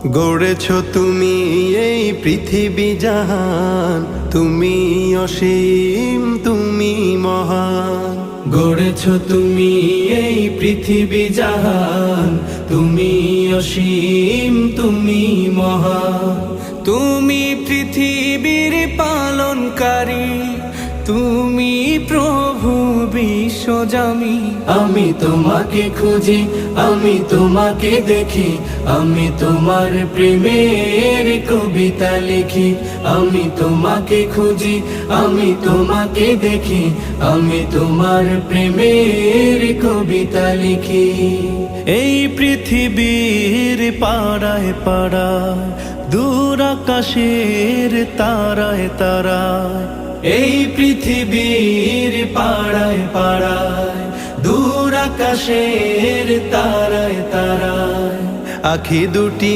গড়েছ তুমি এই পৃথিবী জাহান, তুমি অসীম তুমি মহান। গড়েছ তুমি এই পৃথিবী জাহান, তুমি অসীম তুমি মহান। তুমি পৃথিবীর পালনকারী, তুমি প্রভু বিশ্বজামি। আমি তোমাকে খুঁজি, আমি তোমাকে দেখি, আমি তোমার প্রেমের কবিতা লিখি। আমি তোমাকে খুঁজি, আমি তোমাকে দেখি, আমি তোমার প্রেমের কবিতা লিখি। এই পৃথিবীর পাড়ায় পাড়ায়, দূর আকাশের তারায় তারায়, এই পৃথিবীর পাড়ায় পাড়ায়, দূর আকাশের তারায় তারায়, আখি দুটি